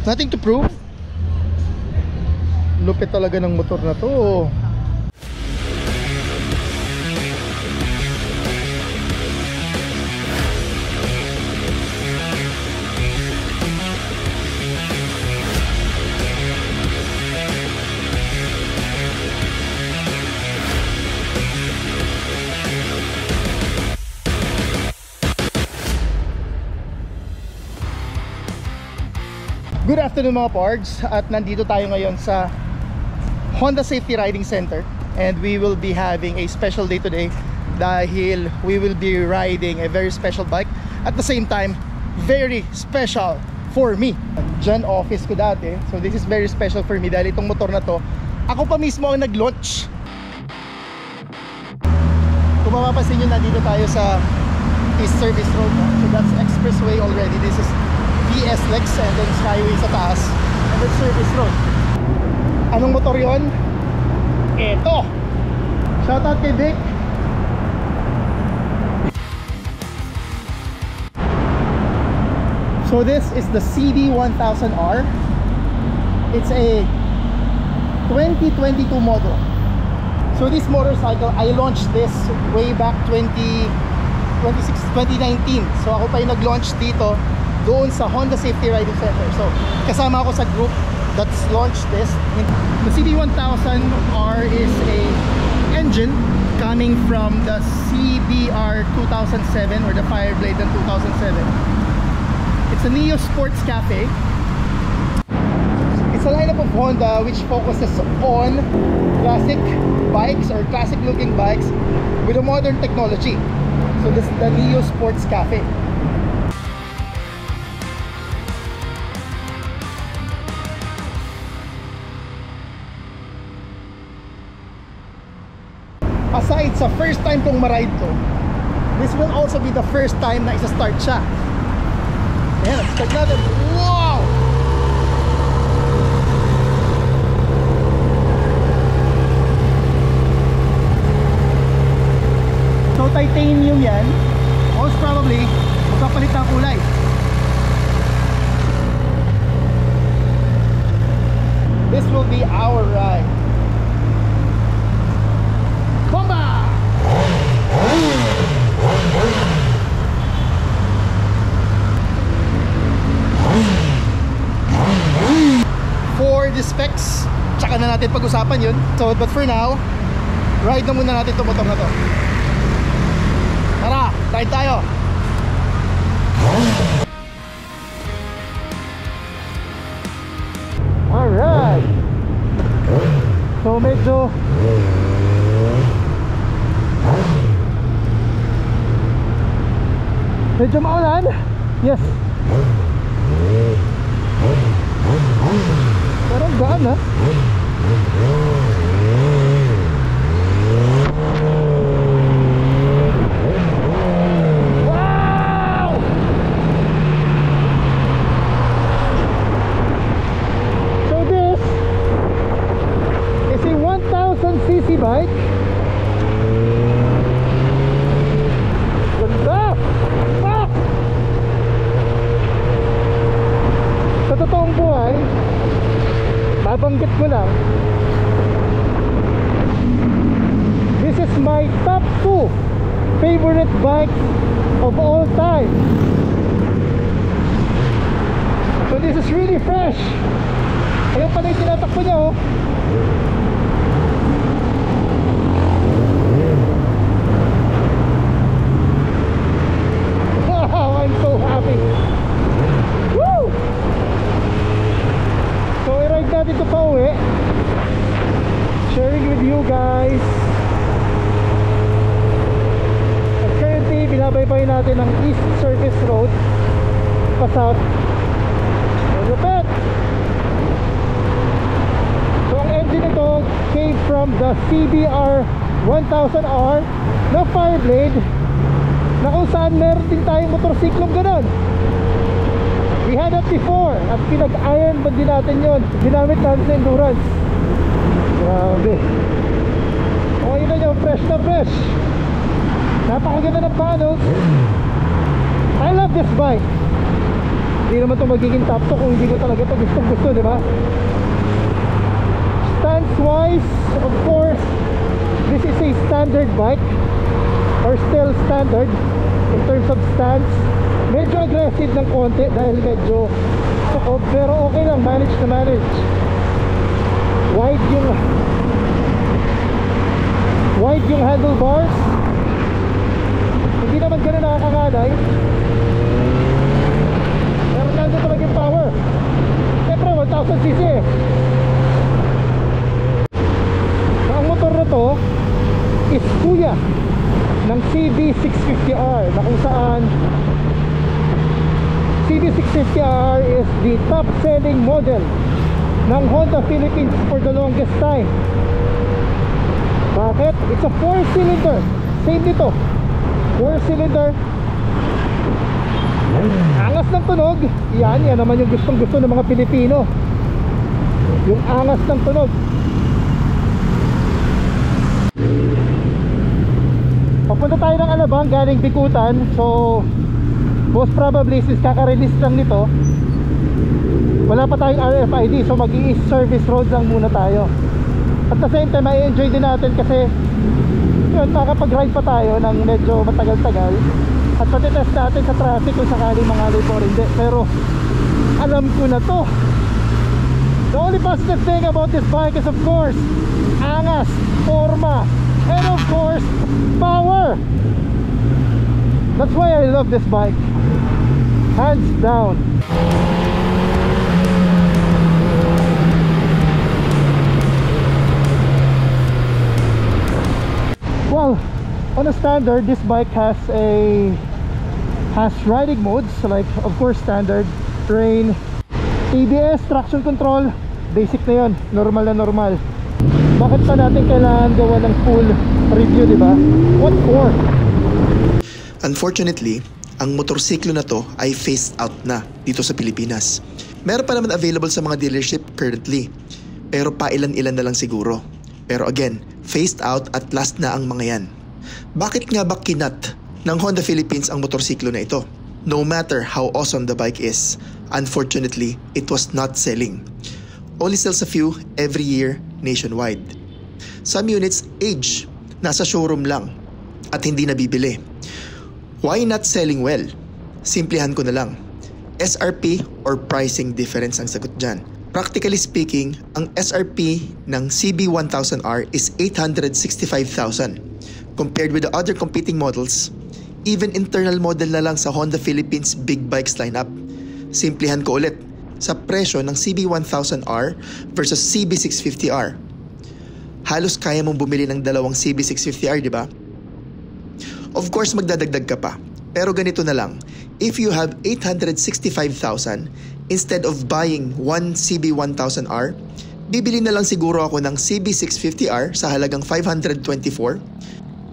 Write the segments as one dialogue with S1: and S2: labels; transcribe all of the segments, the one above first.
S1: Nothing to prove. Lupit talaga ng motor na to. Good afternoon mga Pards, at nandito tayo ngayon sa Honda Safety Riding Center, and we will be having a special day today dahil we will be riding a very special bike. At the same time, very special for me. Diyan office ko dati, so this is very special for me dahil itong motor na to, ako pa mismo ang nag-launch. Kung mapapansin nyo, nandito tayo sa East Service Road, so that's expressway already. This is PS Lex and then Skyway sa taas, and then Service Road. Anong motor yon? Eto! Shoutout kay Vic. So this is the CB1000R. It's a 2022 model. So this motorcycle, I launched this way back 2019. So ako pa yung nag-launch dito doon sa Honda Safety Riding Center. So kasama ako sa group that's launched this. The CB1000R is a engine coming from the CBR 2007 or the Fireblade in 2007. It's a Neo Sports Cafe. It's a lineup of Honda which focuses on classic bikes or classic looking bikes with a modern technology. So this is the Neo Sports Cafe. Aside sa first time kong maride to, this will also be the first time na isa-start siya. Ayan, start natin. Wow! So titanium yan. Most probably magpapalit ng kulay. This will be our ride. Bomba! For the specs, tsaka na natin pag-usapan yun. So, but for now, ride na muna natin itong motor na to. Tara, ride tayo! Alright! So, medyo maulan. Yes. Pero gaan ha. Wow! So this is a 1000cc bike. Ganda! Sa totoong buhay, babanggit ko lang, this is my top 2 favorite bikes of all time. So this is really fresh. Ayun pala yung tinatakbo niya oh. Wow, I'm so happy. Woo! So i-ride natin ito pa uwi, sharing with you guys. At currently binabaybayin natin ang East Service Road pa South. Repeat! So ang engine ito came from the CBR 1000R na Fireblade, na kung saan meron din tayong motorsiklong ganun. We had that before at pinag-iron ba din natin yun. Ginamit natin sa endurance. Grabe. O yun na nyo, fresh na fresh. Napakaganda ng panels. I love this bike. Hindi naman ito magiging top 2 kung hindi ko talaga ito gusto, di ba? Stance wise, of course, this is a standard bike, or still standard in terms of stance. Medyo aggressive ng konti dahil medyo sukob, pero okay lang, manage na manage. Wide yung handlebars, hindi naman ganun nakakangalay, pero nandun talaga yung power. Siyempre 1000cc eh. Ang motor na to is kuya ng CB650R, na kung saan CB650R is the top selling model ng Honda Philippines for the longest time. Bakit? It's a 4-cylinder. Same dito, 4-cylinder. Angas ng tunog. Yan naman yung gustong gusto ng mga Pilipino, yung angas ng tunog. Papunta tayo ng Alabang galing Bikutan. So most probably, since kaka-release lang nito, wala pa tayong RFID, so mag-i-east service road lang muna tayo. At the same time, i-enjoy din natin kasi yun, makakapag-ride pa tayo ng medyo matagal-tagal. At patitest natin sa traffic kung sakaling mangalay po rin hindi. Pero alam ko na to. The only positive thing about this bike is of course angas, forma, and of course power. That's why I love this bike, hands down. Well, on a standard, this bike has riding modes, like of course standard, rain, ABS, traction control, basic na yun, normal na normal. Bakit pa natin kailangan gawa ng full review, di ba? What for?
S2: Unfortunately, ang motorsiklo na to ay phased out na dito sa Pilipinas. Meron pa naman available sa mga dealership currently, pero pailan-ilan na lang siguro. Pero again, phased out at last na ang mga yan. Bakit nga ba kinat ng Honda Philippines ang motorsiklo na ito? No matter how awesome the bike is, unfortunately, it was not selling. Only sells a few every year nationwide. Some units age, nasa showroom lang at hindi nabibili. Why not selling well? Simplihan ko na lang. SRP or pricing difference ang sagot dyan. Practically speaking, ang SRP ng CB1000R is 865,000. Compared with the other competing models, even internal model na lang sa Honda Philippines big bikes lineup. Simplihan ko ulit, sa presyo ng CB1000R versus CB650R. Halos kaya mong bumili ng dalawang CB650R, di ba? Of course, magdadagdag ka pa. Pero ganito na lang, if you have 865,000, instead of buying one CB1000R, bibili na lang siguro ako ng CB650R sa halagang 524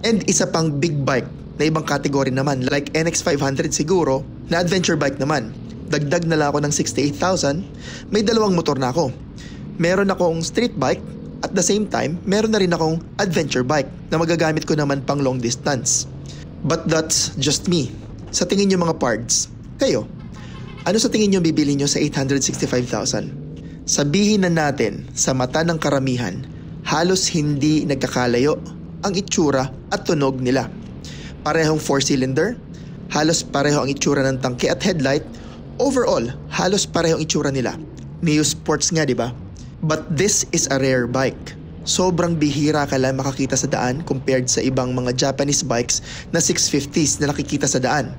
S2: and isa pang big bike na ibang category naman like NX500 siguro na adventure bike naman. Dagdag na lang ako ng 68,000, may dalawang motor na ako. Meron akong street bike at the same time, meron na rin akong adventure bike na magagamit ko naman pang long distance. But that's just me. Sa tingin nyo mga pards, kayo, ano sa tingin nyo bibili nyo sa 865,000? Sabihin na natin sa mata ng karamihan, halos hindi nagkakalayo ang itsura at tunog nila. Parehong 4-cylinder, halos pareho ang itsura ng tangke at headlight, overall, halos pareho ang itsura nila. Neo Sports nga, di ba? But this is a rare bike. Sobrang bihira ka lang makakita sa daan compared sa ibang mga Japanese bikes na 650s na nakikita sa daan.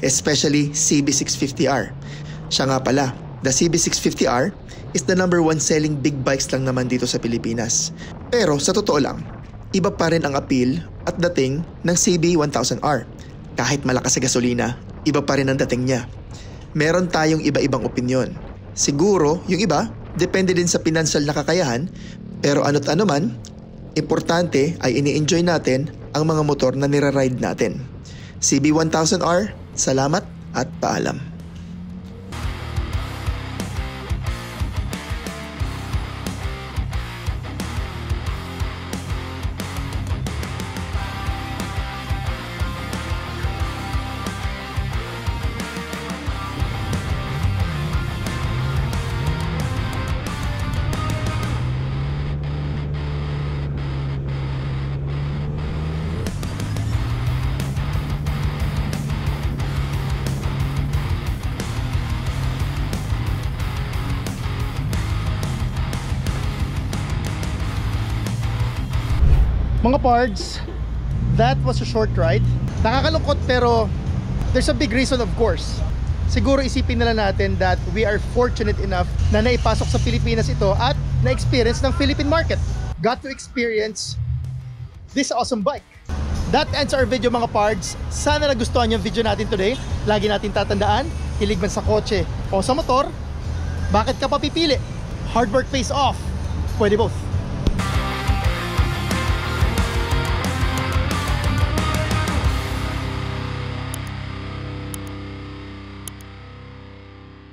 S2: Especially CB650R. Siya nga pala, the CB650R is the #1 selling big bikes lang naman dito sa Pilipinas. Pero sa totoo lang, iba pa rin ang appeal at dating ng CB1000R. Kahit malakas sa gasolina, iba pa rin ang dating niya. Meron tayong iba-ibang opinyon. Siguro, yung iba, depende din sa pinansal na kakayahan, pero ano't ano man, importante ay ini-enjoy natin ang mga motor na nira-ride natin. CB1000R, salamat at paalam.
S1: Mga pards, that was a short ride. Nakakalungkot pero there's a big reason, of course. Siguro isipin na lang natin that we are fortunate enough na naipasok sa Pilipinas ito at na-experience ng Philippine market. Got to experience this awesome bike. That ends our video mga pards. Sana nagustuhan yung video natin today. Lagi natin tatandaan, hilig man sa kotse o sa motor, bakit ka pa pipili? Hard work pays off. Pwede both.